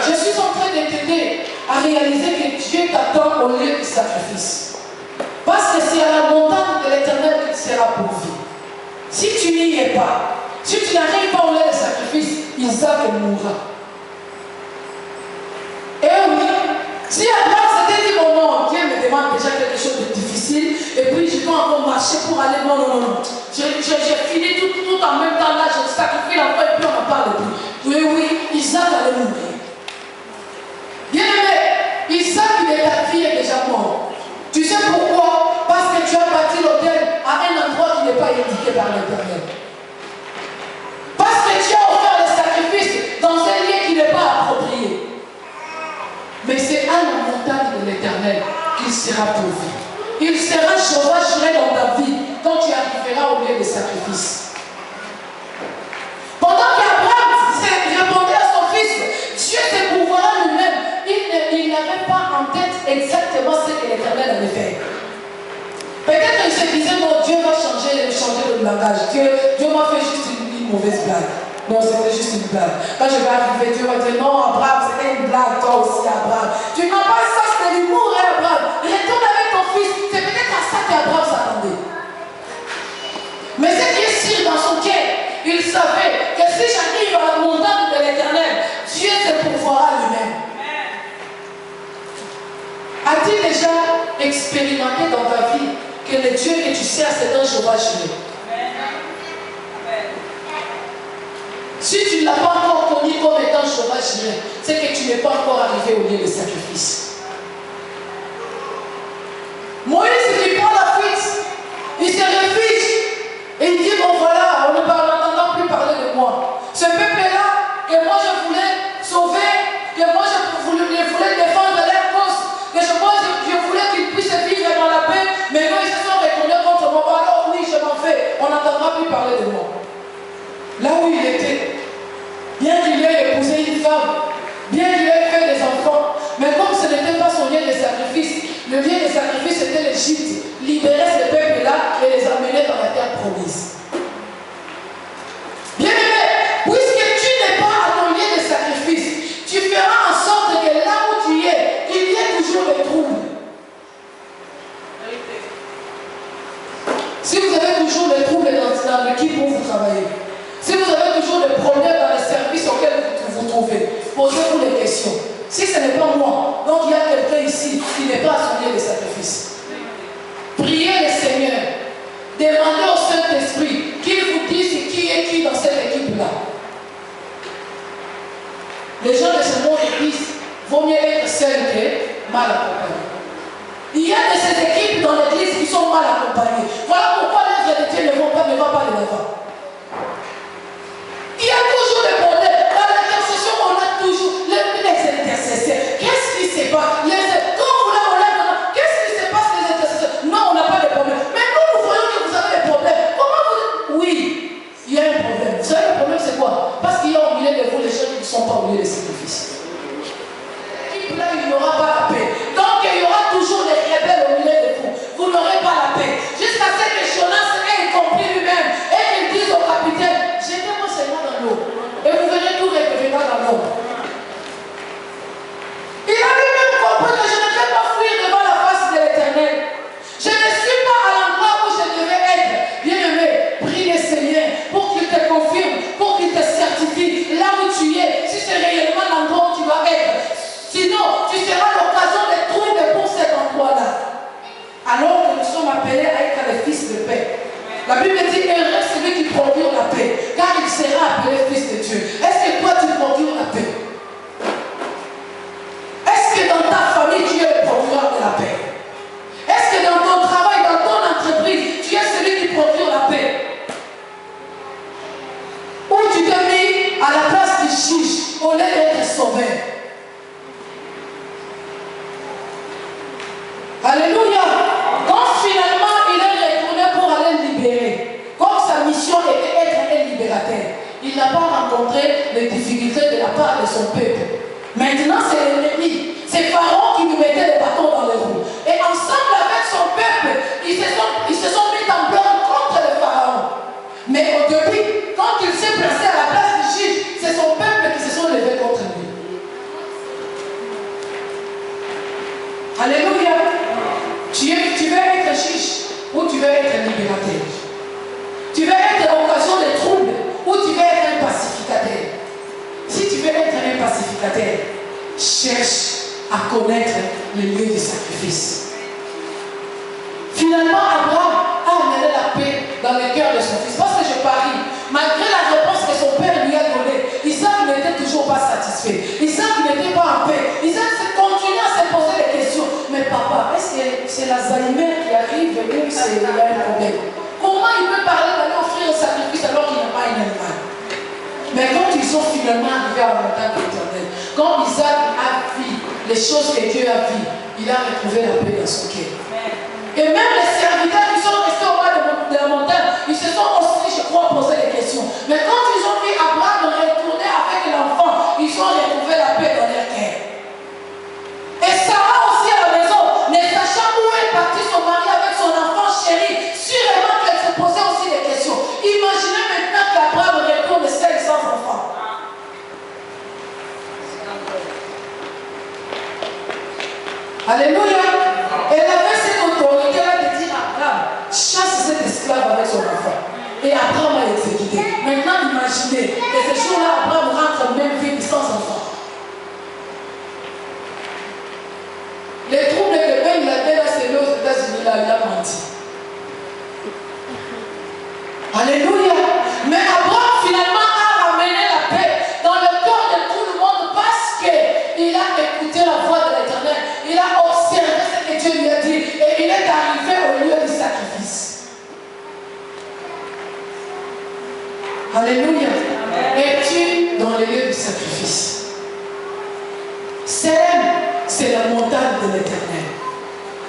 Je suis en train de t'aider à réaliser que Dieu t'a au lieu du sacrifice. Parce que c'est à la montagne de l'Éternel qu'il sera pourvu. Si tu n'y es pas, si tu n'arrives pas au lieu du sacrifice, Isaac mourra. Et oui, si Abraham s'était dit, oh non, Dieu me demande déjà quelque chose de difficile, et puis je dois encore marcher pour aller, non, non, non, non. J'ai fini tout en même temps, là, je sacrifie l'enfant et puis on n'en parle plus. Oui, oui, Isaac allait mourir. Bien aimé, Isaac, ta fille est déjà mort. Tu sais pourquoi? Parce que tu as bâti l'autel à un endroit qui n'est pas indiqué par l'Éternel. Parce que tu as offert le sacrifice dans un lieu qui n'est pas approprié. Mais c'est à la montagne de l'Éternel qu'il sera pourvu. Il sera chevauché dans ta vie quand tu arriveras au lieu de sacrifice. Pendant qu'Abraham répondait à son fils, Dieu te pourvoira lui-même. Il n'avait pas en tête exactement ce que l'Éternel avait fait. Peut-être qu'il se disait, non, Dieu va changer le langage. Dieu m'a fait juste une mauvaise blague. Non, c'était juste une blague. Quand je vais arriver, Dieu va dire, non, Abraham, c'était une blague, toi aussi, Abraham. Tu n'as pas ça, c'est l'humour, hein, Abraham. Retourne avec ton fils. C'est peut-être à ça qu'Abraham s'attendait. Mais ce qui est sûr dans son cœur, il savait que si j'arrive à la montagne de l'Éternel, Dieu te pourvoira lui-même. As-tu déjà expérimenté dans ta vie que le Dieu que tu sers, c'est un Jéhovah Jireh? Si tu ne l'as pas encore connu comme étant Jéhovah Jireh, c'est que tu n'es pas encore arrivé au lieu de sacrifice. Moïse, il prend la fuite, il se réfugie et il dit, bon voilà, on ne n'entend plus parler de moi. Ce peuple-là, que moi je voulais sauver, que moi je voulais défendre leur cause, que je voulais qu'ils puissent vivre dans la paix, mais non, ils se sont retournés contre moi. Alors oui, je m'en fais, on n'entendra plus parler de moi. Là où il était, bien qu'il ait épousé une femme, bien qu'il ait fait des enfants, mais comme ce n'était pas son lieu de sacrifice, le lieu de sacrifice était l'Égypte, libérer ce peuple-là et les amener dans la terre promise. Bien aimé, puisque tu n'es pas à ton lieu de sacrifice, tu feras en sorte que là où tu es, il y ait toujours des troubles. Si vous avez toujours des troubles dans l'équipe où vous travaillez, si vous avez toujours des problèmes dans les services auxquels vous vous trouvez, posez-vous des questions. Si ce n'est pas moi, donc il y a quelqu'un ici qui n'est pas à son lieu de sacrifice. Priez le Seigneur. Demandez au Saint-Esprit qu'il vous dise qui est qui dans cette équipe-là. Les gens de ce monde disent, vaut mieux être seul que mal accompagné. Il y a de ces équipes dans l'église qui sont mal accompagnées. Voilà pourquoi l'œuvre de Dieu ne va pas de l'avant. Il y a toujours des problèmes. Dans l'intercession, on a toujours les intercesseurs. Qu'est-ce qui se passe? Quand vous voulez, on lève, qu'est-ce qui se passe les intercesseurs? Non, on n'a pas de problème. Mais nous voyons que vous avez des problèmes. Comment vous... Oui, il y a un problème. Vous savez, le problème, c'est quoi? Parce qu'il y a au milieu de vous les gens qui ne sont pas au milieu des sacrifices. Là, il n'y aura pas la paix. Donc, il y aura toujours des rebelles au milieu de vous. Vous n'aurez pas la paix. Jusqu'à ce que Jonas ait compris lui-même et qu'il dise au capitaine, jetez-moi seulement dans l'eau. Et vous verrez tout redevenant dans l'eau. Il a lui-même compris que je ne vais pas fuir devant la face de l'Éternel. Je ne suis pas à l'endroit où je devais être. Bien-aimé, prie le Seigneur pour qu'il te confirme, pour qu'il te certifie là où tu es, si c'est réellement l'endroit où tu dois être. Sinon, tu seras l'occasion de trouver pour cet endroit-là. Alors que nous sommes appelés à être les fils de paix. La Bible dit, heureux celui qui procure la paix, car il sera appelé fils de Dieu. Est-ce que toi tu procures la paix? Est-ce que dans ta famille tu es le procureur de la paix? Est-ce que dans ton travail, dans ton entreprise, tu es celui qui procure la paix? Ou tu t'es mis à la place du juge au lieu d'être sauveur? Alléluia. Quand finalement il est retourné pour aller libérer, comme sa mission était être un libérateur, il n'a pas rencontré les difficultés de la part de son peuple. Maintenant c'est l'ennemi, c'est Pharaon qui lui mettait les bâtons dans les roues. Et ensemble avec son peuple, ils se sont mis en pleurs contre le Pharaon. Mais au début, quand il s'est placé à la place du juge, c'est son peuple qui se sont levés contre lui. Alléluia. Tu veux être juge ou tu veux être libérateur. Tu veux être l'occasion des troubles ou tu veux être un pacificateur. Si tu veux être un pacificateur, cherche à connaître le lieu du sacrifice. Finalement, Abraham a amené la paix dans le cœur de son fils. Parce que je parie, malgré la réponse que son père lui a donnée, Isaac n'était toujours pas satisfait. Isaac n'était pas en paix. Isaac continuait à se poser des questions. Mais papa, est-ce que c'est l'Alzheimer qui arrive ou il y a un problème? Comment il peut parler d'aller offrir un sacrifice alors qu'il n'a pas un animal? Mais quand ils sont finalement arrivés à la montagne de l'Éternel, quand Isaac a vu les choses que Dieu a vues, il a retrouvé la paix dans son cœur. Et même les serviteurs qui sont restés au bas de la montagne, ils se sont aussi, je crois, posé des questions. Mais quand ils ont vu Abraham retourner avec l'enfant, ils ont retrouvé la paix dans leur cœur. Et Sarah aussi à la maison, ne sachant où est parti son mari avec son enfant chéri, sûrement qu'elle se posait aussi des questions. Imaginez maintenant qu'Abraham retourne seul sans enfant. Alléluia. Elle avait cette autorité-là de dire à Abraham, chasse cet esclave avec son enfant. Et Abraham a exécuté. Maintenant, imaginez que ce jour-là, Abraham rentre même vite sans enfant. Les troubles que Ben Laden a sévés aux États-Unis, là, il a menti. Alléluia. Mais Abraham, finalement, a ramené la paix dans le cœur de tout le monde parce qu'il a écouté la voix de l'Éternel. Il a observé ce que Dieu lui a dit et il est arrivé au lieu du sacrifice. Alléluia. Es-tu dans le lieu du sacrifice? C'est la montagne de l'Éternel.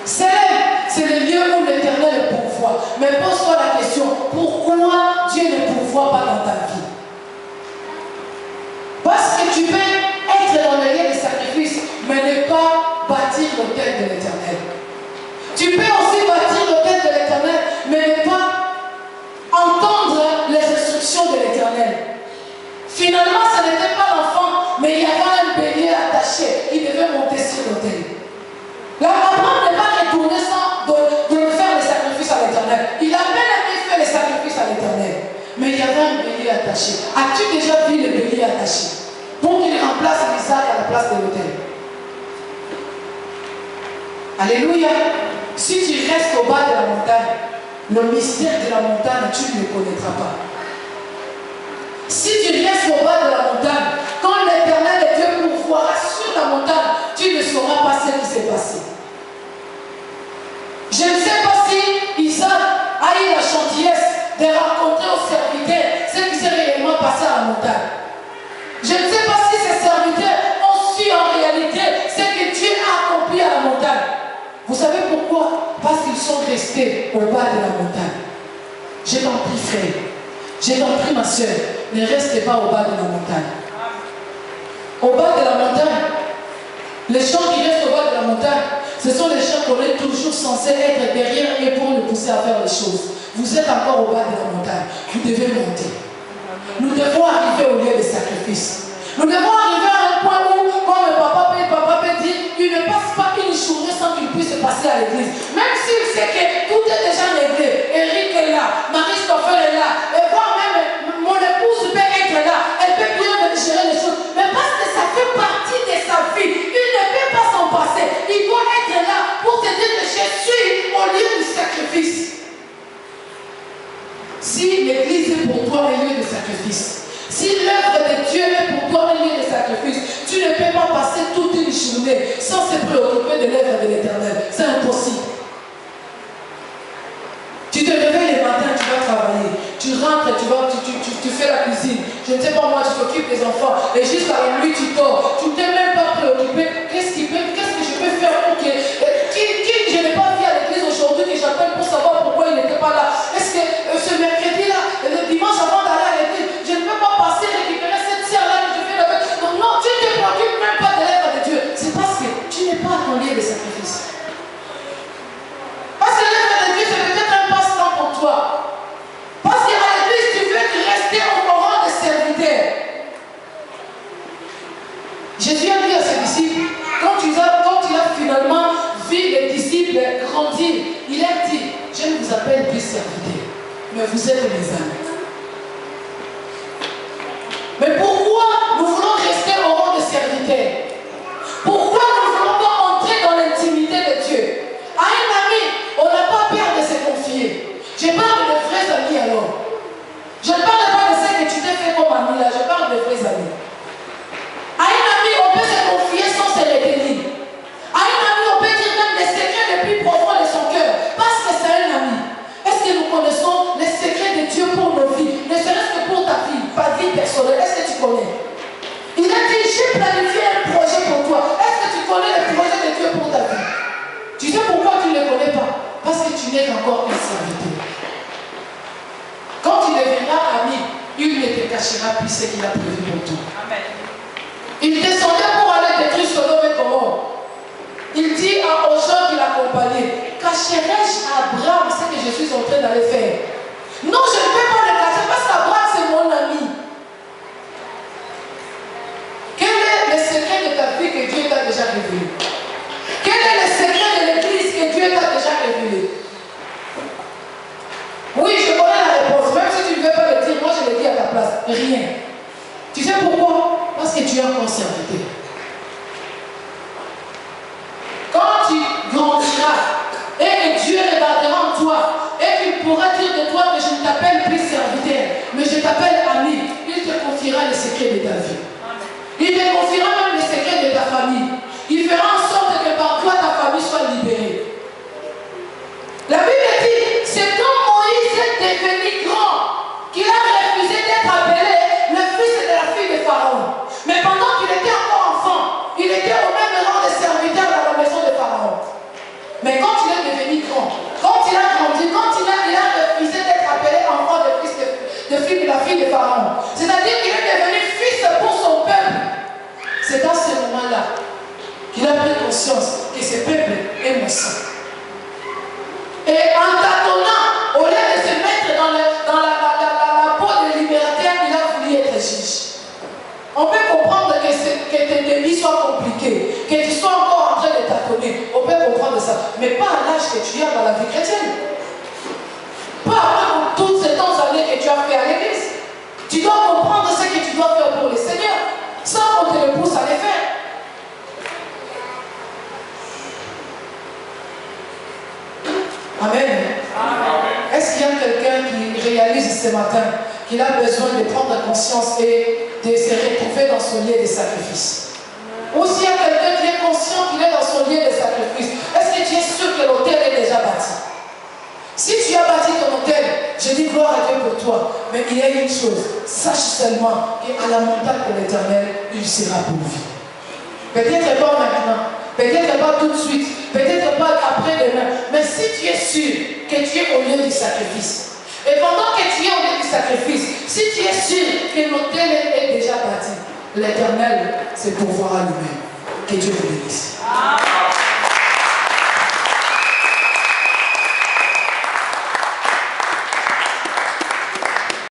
C'est le lieu où l'Éternel pourvoit. Mais pose-toi la question, pourquoi Dieu ne pourvoit pas dans ta vie? Parce que tu peux être dans le lieu du sacrifice, mais ne pas bâtir l'autel de l'Éternel. Tu peux aussi bâtir l'autel de l'Éternel, mais ne pas entendre les instructions de l'Éternel. Finalement, ce n'était pas l'enfant, mais il y avait un bélier attaché qui devait monter sur l'autel. Là, Abraham n'est pas retourné sans de faire les sacrifices à l'Éternel. Il a bien aimé faire les sacrifices à l'Éternel, mais il y avait un bélier attaché. As-tu déjà vu le bélier attaché pour qu'il remplace Isaac à la place de l'autel? Alléluia. Si tu restes au bas de la montagne, le mystère de la montagne, tu ne le connaîtras pas. Si tu restes au bas de la montagne, quand l'Éternel et Dieu pourvoira sur la montagne, tu ne sauras pas ce qui s'est passé. Je ne sais pas si Isaac a eu la gentillesse de rencontrer aux serviteurs ce qui s'est réellement passé à la montagne. Je ne sais pas si ces serviteurs ont su en réalité ce que Dieu a accompli à la montagne. Vous savez pourquoi? Parce qu'ils sont restés au bas de la montagne. Je t'en prie, frère. Je t'en prie, ma soeur. Ne restez pas au bas de la montagne. Au bas de la montagne, les gens qui restent au bas de la montagne, ce sont les gens qu'on est toujours censés être derrière et pour nous pousser à faire les choses. Vous êtes encore au bas de la montagne. Vous devez monter. Nous devons arriver au lieu des sacrifices. Nous devons arriver à un point où, comme le papa peut dire, il ne passe pas une journée sans qu'il puisse passer à l'église. Même s'il sait que tout est déjà réglé. Eric est là, Marie-Stoffel est là, et voire même mon épouse peut être là. Elle peut bien gérer les choses. Mais parce que ça fait partie de sa vie, il ne peut pas s'en passer. Il doit être là pour te dire que je suis au lieu du sacrifice. Si l'église est pour toi un lieu de sacrifice, si l'œuvre de Dieu est pour toi un lieu de sacrifice, tu ne peux pas passer toute une journée sans se préoccuper de l'œuvre de l'Éternel. C'est impossible. Tu te réveilles le matin, tu vas travailler. Tu rentres, tu fais la cuisine. Je ne sais pas moi, tu t'occupes des enfants. Et jusqu'à la nuit, tu dors. Tu ne t'es même pas préoccupé. Qu'est-ce que je peux faire pour que... Qui je n'ai pas vu à l'église aujourd'hui que j'appelle pour savoir pourquoi il n'était pas là. Est-ce que ce mercredi-là, le dimanche avant d'aller à l'église, je ne peux pas passer récupérer cette sœur-là que je fais avec. Donc non, tu ne te préoccupes même pas de l'œuvre de Dieu. C'est parce que tu n'es pas à ton lieu de sacrifice. Parce que l'œuvre de Dieu, c'est peut-être un passe-temps pour toi. Parce qu'à l'église, tu veux rester au courant des serviteurs. de grandir, il a dit, je ne vous appelle plus serviteurs, mais vous êtes mes amis. Mais pourquoi nous voulons rester au rang de serviteurs? Pourquoi nous ne voulons pas entrer dans l'intimité de Dieu? À un ami, on n'a pas peur de se confier. Je parle de vrais amis alors. Je ne parle pas de ce que tu t'es fait comme ami là, je parle de vrais amis. À un ami, on peut se confier sans se retenir. À un ami, on peut dire même les secrets les plus profonds de son cœur, parce que c'est un ami. Est-ce que nous connaissons les secrets de Dieu pour nos vies, ne serait-ce que pour ta vie personnelle? Est-ce que tu connais? Il a dit, j'ai planifié un projet pour toi. Est-ce que tu connais le projet de Dieu pour ta vie? Tu sais pourquoi tu ne le connais pas? Parce que tu n'es qu'encore un serviteur. Quand tu deviendras ami, il ne te cachera plus ce qu'il a prévu pour toi. Amen. Il descendait pour aller détruire Sodome et Gomorrhe. Il dit aux gens qui l'accompagnaient, cacherai-je à Abraham ce que je suis en train d'aller faire? Non, je ne peux pas le cacher parce qu'Abraham c'est mon ami. Quel est le secret de ta vie que Dieu t'a déjà révélé? Quel est le secret de l'église que Dieu t'a déjà révélé? Oui, je connais la réponse. Même si tu ne veux pas le dire, moi je le dis à ta place. Rien. Tu sais pourquoi? Parce que tu es encore serviteur. Quand tu grandiras et que Dieu regardera en toi et qu'il pourra dire de toi que je ne t'appelle plus serviteur, mais je t'appelle ami, il te confiera les secrets de ta vie. Il te confiera même les secrets de ta famille. Il fera en sorte que par toi ta famille soit libérée. La Bible dit, c'est quand Moïse est devenu grand qu'il a refusé d'être appelé le fils de la fille de Pharaon. Mais pendant qu'il était encore enfant, il était au même rang de serviteur dans la maison de Pharaon. Mais quand il est devenu grand, quand il a grandi, quand il a refusé d'être appelé enfant de fils de la fille de Pharaon, c'est-à-dire qu'il est devenu fils pour son peuple. C'est dans ce moment-là qu'il a pris conscience que ce peuple est mon sang. Et en tâtonnant, au lieu de se mettre dans la peau de libertaire, il a voulu être juge. On peut comprendre que tes débuts soient compliqués, que tu sois encore en train de tâtonner. On peut comprendre ça. Mais pas à l'âge que tu as dans la vie chrétienne. Pas après toutes ces années que tu as fait à l'église. Tu dois comprendre ce que tu dois faire pour le Seigneur, sans qu'on te le pousse à le faire. Amen. Amen. Est-ce qu'il y a quelqu'un qui réalise ce matin qu'il a besoin de prendre conscience et de se retrouver dans son lieu de sacrifice? Ou s'il y a quelqu'un qui est conscient qu'il est dans son lieu de sacrifice, est-ce que tu es sûr que l'autel est déjà bâti? Si tu as bâti ton autel, je dis gloire à Dieu pour toi. Mais il y a une chose, sache seulement qu'à la montagne de l'Éternel, il sera pourvu. Peut-être pas maintenant, peut-être pas tout de suite, peut-être pas après-demain, mais si tu es sûr que tu es au lieu du sacrifice, et pendant que tu es au lieu du sacrifice, si tu es sûr que l'autel est déjà bâti, l'Éternel, c'est pour voir à lui-même. Que Dieu te bénisse.